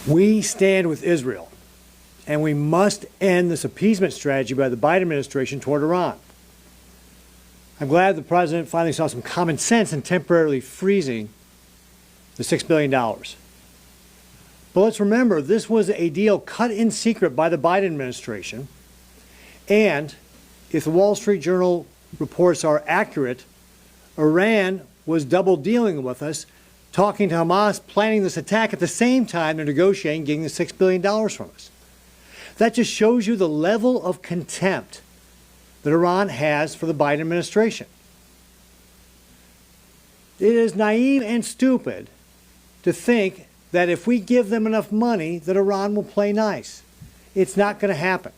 We stand with Israel, and we must end this appeasement strategy by the Biden administration toward Iran. I'm glad the president finally saw some common sense in temporarily freezing the $6 billion. But let's remember, this was a deal cut in secret by the Biden administration, and if the Wall Street Journal reports are accurate, Iran was double dealing with us, talking to Hamas, planning this attack at the same time they're negotiating getting the $6 billion from us. That just shows you the level of contempt that Iran has for the Biden administration. It is naive and stupid to think that if we give them enough money that Iran will play nice. It's not going to happen.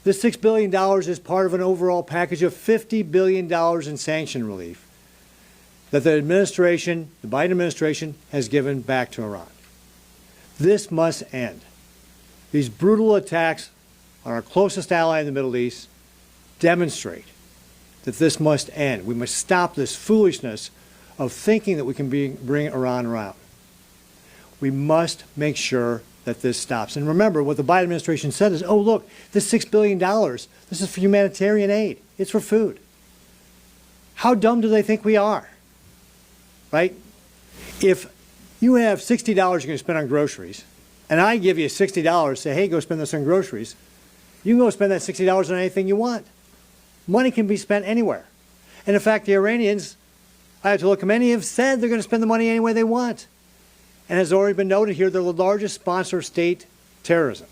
This $6 billion is part of an overall package of $50 billion in sanction relief that the administration, the Biden administration, has given back to Iran. This must end. These brutal attacks on our closest ally in the Middle East demonstrate that this must end. We must stop this foolishness of thinking that we can bring Iran around. We must make sure that this stops. And remember, what the Biden administration said is, oh, look, this $6 billion, this is for humanitarian aid. It's for food. How dumb do they think we are? Right? If you have $60 you're going to spend on groceries, and I give you $60, say, hey, go spend this on groceries, you can go spend that $60 on anything you want. Money can be spent anywhere. And in fact, the Iranians, Ayatollah Khamenei, have said they're going to spend the money any way they want. And as already been noted here, they're the largest sponsor of state terrorism,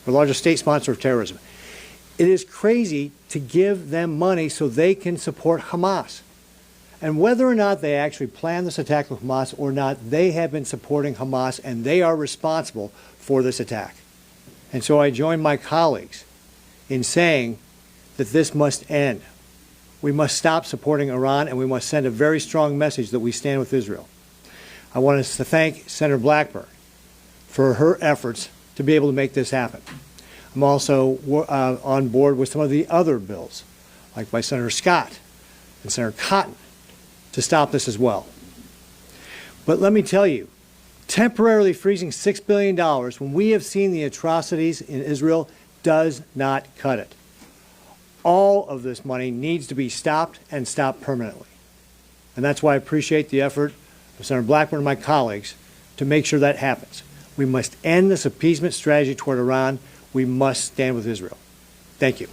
the largest state sponsor of terrorism. It is crazy to give them money so they can support Hamas. And whether or not they actually planned this attack with Hamas or not, they have been supporting Hamas, and they are responsible for this attack. And so I join my colleagues in saying that this must end. We must stop supporting Iran, and we must send a very strong message that we stand with Israel. I want to thank Senator Blackburn for her efforts to be able to make this happen. I'm also on board with some of the other bills, like by Senator Scott and Senator Cotton, to stop this as well. But let me tell you, temporarily freezing $6 billion when we have seen the atrocities in Israel does not cut it. All of this money needs to be stopped and stopped permanently. And that's why I appreciate the effort of Senator Blackburn and my colleagues to make sure that happens. We must end this appeasement strategy toward Iran. We must stand with Israel. Thank you.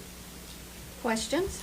Questions?